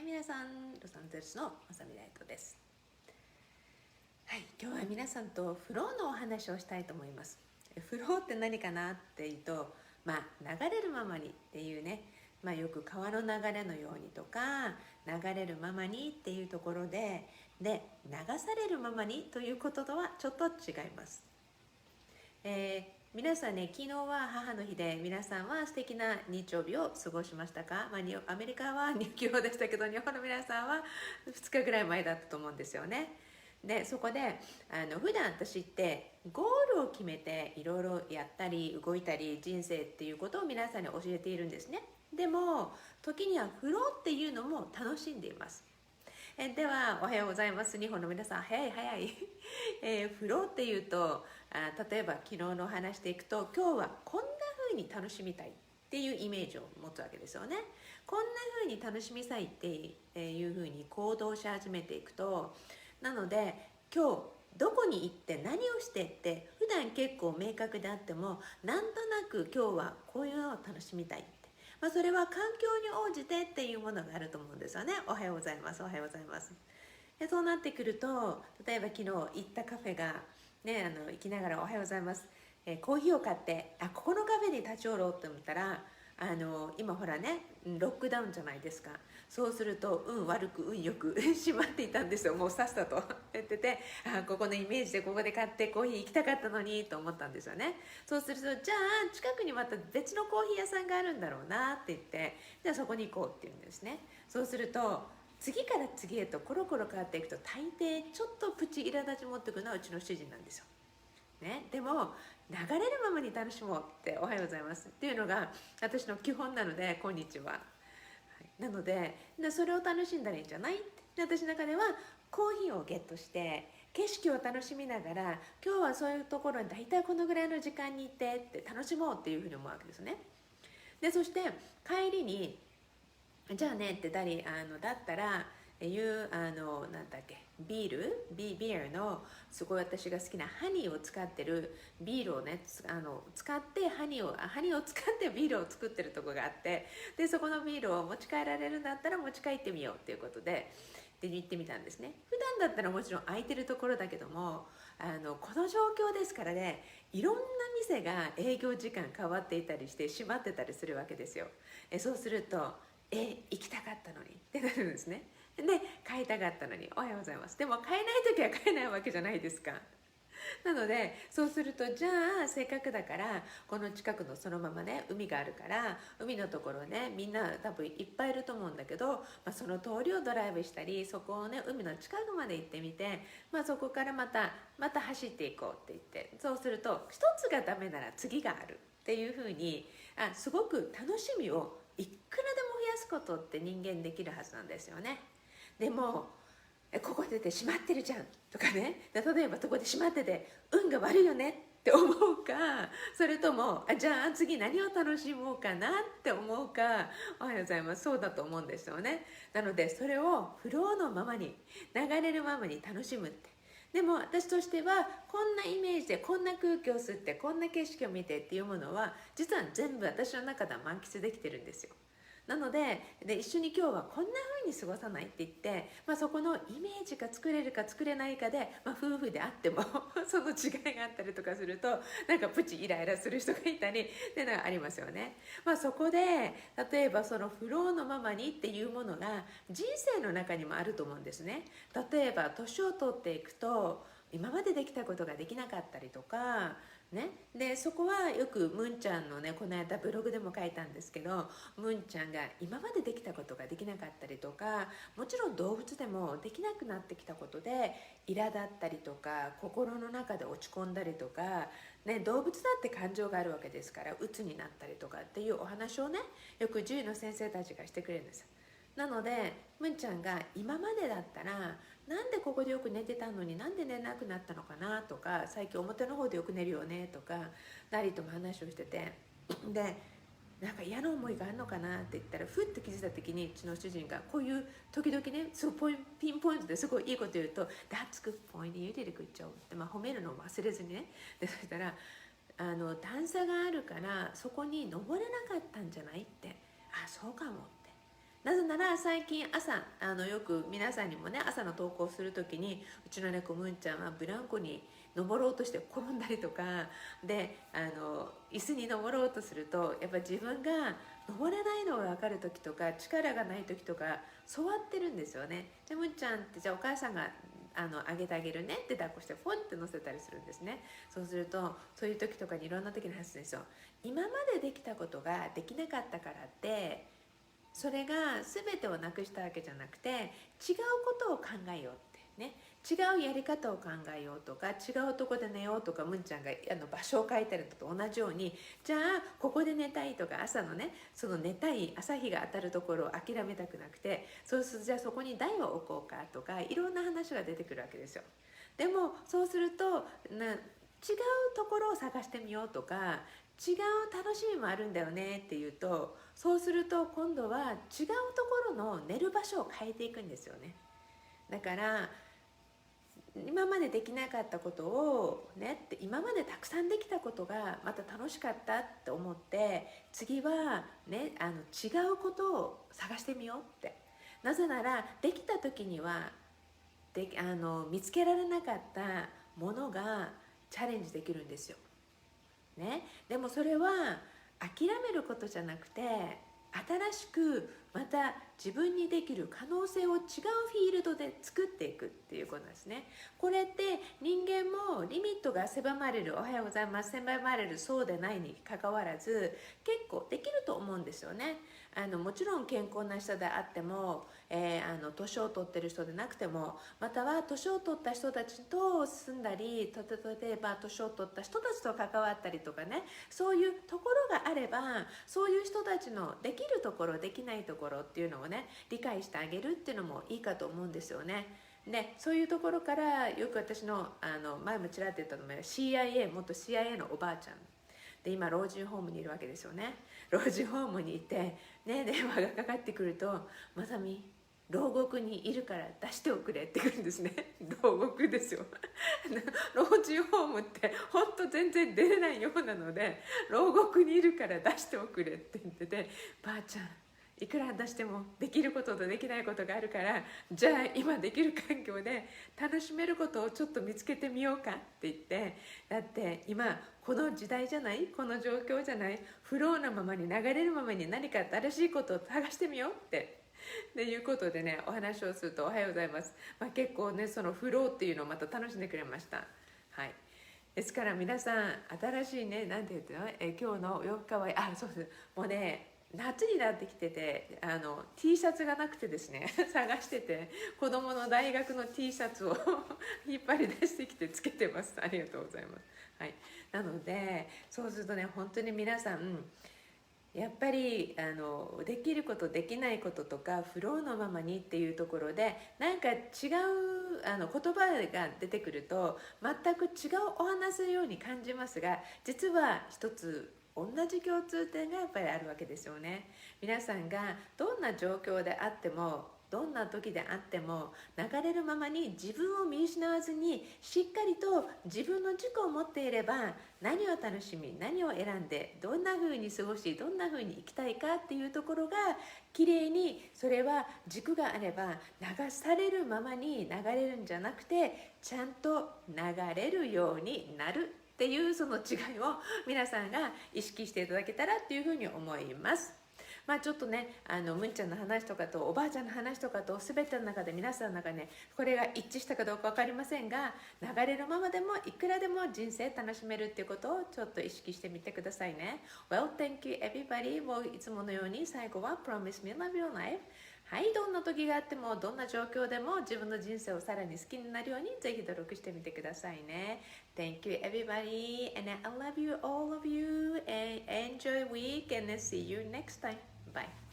はい、皆さん、ロサンゼルスのまさみライトです。はい、今日は皆さんとフローのお話をしたいと思います。フローって何かなっていうと、流れるままにっていうね、よく川の流れのようにとか、流れるままにっていうところで、流されるままにということとはちょっと違います。皆さんね、昨日は母の日で皆さんは素敵な日曜日を過ごしましたか？アメリカは日曜でしたけど、日本の皆さんは2日ぐらい前だったと思うんですよね。でそこで普段私ってゴールを決めていろいろやったり動いたり人生っていうことを皆さんに教えているんですね。でも時にはフローっていうのも楽しんでいます。ではおはようございます。日本の皆さん、早い早いフローっていうと例えば昨日の話でいくと、今日はこんな風に楽しみたいっていうイメージを持つわけですよね。こんな風に楽しみたいっていう風に行動し始めていくと、なので今日どこに行って何をしてって普段結構明確であっても、なんとなく今日はこういうのを楽しみたいって、それは環境に応じてっていうものがあると思うんですよね。おはようございます。おはようございます。でそうなってくると、例えば昨日行ったカフェがね、行きながらおはようございます、コーヒーを買ってここのカフェに立ち寄ろうと思ったら、今ほらねロックダウンじゃないですか。そうすると運悪く運よく閉まっていたんですよ。もうさっさと言ってて、ここのイメージでここで買ってコーヒー行きたかったのにと思ったんですよね。そうすると、じゃあ近くにまた別のコーヒー屋さんがあるんだろうなって言って、じゃあそこに行こうって言うんですね。そうすると次から次へとコロコロ変わっていくと、大抵ちょっとプチ苛立ち持ってくるのはうちの主人なんですよ。ね、でも流れるままに楽しもうって、おはようございますっていうのが私の基本なので、こんにちは、はい、なのでそれを楽しんだらいいんじゃないって、私の中ではコーヒーをゲットして景色を楽しみながら、今日はそういうところに大体このぐらいの時間に行ってって楽しもうっていうふうに思うわけですね。でそして帰りにじゃあねってだったらなんだっけ、ビールのすごい私が好きなハニーを使ってるビールをね使ってハニーを使ってビールを作ってるとこがあって、でそこのビールを持ち帰られるんだったら持ち帰ってみようっていうことで行ってみたんですね。普段だったらもちろん空いてるところだけども、この状況ですからね、いろんな店が営業時間変わっていたりして閉まってたりするわけですよ。そうすると行きたかったのにってなるんですね。で買いたかったのにおはようございます。でも買えない時は買えないわけじゃないですか。なのでそうすると、じゃあせっかくだからこの近くのそのままね海があるから、海のところねみんな多分いっぱいいると思うんだけど、その通りをドライブしたり、そこをね海の近くまで行ってみて、そこからまた走っていこうって言って、そうすると一つがダメなら次があるっていう風にすごく楽しみをいくらでも増やすことって人間できるはずなんですよね。でもここで閉まってるじゃんとかね、例えばそこで閉まってて運が悪いよねって思うか、それともじゃあ次何を楽しもうかなって思うか、おはようございます、そうだと思うんですよね。なのでそれをフローのままに流れるままに楽しむって、でも私としてはこんなイメージでこんな空気を吸ってこんな景色を見てっていうものは実は全部私の中では満喫できてるんですよ。なので一緒に今日はこんな風に過ごさないって言って、そこのイメージが作れるか作れないかで、夫婦であってもその違いがあったりとかすると、なんかプチイライラする人がいたりっていうのがありますよね。そこで例えばそのフローのままにっていうものが人生の中にもあると思うんですね。例えば年を取っていくと今までできたことができなかったりとかね、でそこはよくムンちゃんのね、この間ブログでも書いたんですけど、ムンちゃんが今までできたことができなかったりとか、もちろん動物でもできなくなってきたことで苛立ったりとか心の中で落ち込んだりとか、ね、動物だって感情があるわけですから鬱になったりとかっていうお話をね、よく獣医の先生たちがしてくれるんです。なのでムンちゃんが今までだったらなんでここでよく寝てたのになんで寝なくなったのかなとか、最近表の方でよく寝るよねとかダリとも話をしてて、でなんか嫌な思いがあるのかなって言ったら、ふって気づいた時にうちの主人がこういう時々ねすごいピンポイントですごいいいこと言うと「 That's good point, you did a good job」って褒めるのを忘れずにね。でそしたら段差があるからそこに登れなかったんじゃないって、そうかもって。なぜなら最近朝よく皆さんにもね朝の投稿する時に、うちの猫むんちゃんはブランコに登ろうとして転んだりとかで、椅子に登ろうとするとやっぱ自分が登れないのが分かる時とか力がない時とか座ってるんですよね。でむんちゃんってじゃあお母さんがあげてあげるねって抱っこしてポンって乗せたりするんですね。そうするとそういう時とかにいろんな時に発するんですよ。今までできたことができなかったからってそれが全てをなくしたわけじゃなくて、違うことを考えようってね、違うやり方を考えようとか、違うとこで寝ようとか、むんちゃんが場所を変えたりと同じように、じゃあここで寝たいとか、朝のねその寝たい朝日が当たるところを諦めたくなくて、そうするとじゃあそこに台を置こうかとか、いろんな話が出てくるわけですよ。でもそうすると違うところを探してみようとか、違う楽しみもあるんだよねっていうと、そうすると今度は違うところの寝る場所を変えていくんですよね。だから今までできなかったことをねって、今までたくさんできたことがまた楽しかったって思って、次はね違うことを探してみようって。なぜならできた時には見つけられなかったものがチャレンジできるんですよ、ね、でもそれは諦めることじゃなくて、新しくまた自分にできる可能性を違うフィールドで作っていくっていうことなんですね。これって人間もリミットが狭まれる、おはようございます、狭まれる、そうでないにかかわらず結構できると思うんですよね。もちろん健康な人であっても、年を取ってる人でなくても、または年を取った人たちと住んだり、例えば年を取った人たちと関わったりとかね、そういうところがあれば、そういう人たちのできるところできないところっていうのをね理解してあげるっていうのもいいかと思うんですよね。でそういうところからよく私の前もちらっと言ったのも CIA 元 CIA のおばあちゃんで、今老人ホームにいるわけですよね。老人ホームにいて、ね、電話がかかってくると「まさみ牢獄にいるから出しておくれ」って言うんですね。牢獄ですよ。老人ホームって本当全然出れないようなので、牢獄にいるから出しておくれって言ってて、ばあちゃんいくら出してもできることとできないことがあるから、じゃあ今できる環境で楽しめることをちょっと見つけてみようかって言って、だって今この時代じゃない、この状況じゃない、フローなままに流れるままに何か新しいことを探してみようっていうことでねお話をすると「おはようございます」結構ねそのフローっていうのをまた楽しんでくれました。はい、ですから皆さん新しいね、なんて言うの、今日のお洋服かわいい、そうです、もうね夏になってきててT シャツがなくてですね探してて、子供の大学の T シャツを引っ張り出してきてつけてます。ありがとうございます。はい、なのでそうするとね本当に皆さんやっぱりできることできないこととかフローのままにっていうところでなんか違う言葉が出てくると全く違うお話のように感じますが、実は一つ同じ共通点がやっぱりあるわけですよね。皆さんがどんな状況であってもどんな時であっても流れるままに自分を見失わずにしっかりと自分の軸を持っていれば、何を楽しみ何を選んでどんな風に過ごしどんな風に生きたいかっていうところがきれいに、それは軸があれば流されるままに流れるんじゃなくてちゃんと流れるようになるっていうその違いを皆さんが意識していただけたらっていうふうに思います。ちょっとねむんちゃんの話とかとおばあちゃんの話とかと全ての中で皆さんの中で、これが一致したかどうか分かりませんが、流れるままでもいくらでも人生楽しめるっていうことをちょっと意識してみてくださいね。 Well, thank you everybody. もういつものように最後は Promise me love your life。 はい、どんな時があってもどんな状況でも自分の人生をさらに好きになるようにぜひ努力してみてくださいね。 Thank you everybody and I love you all of you and enjoy week and see you next time. Bye.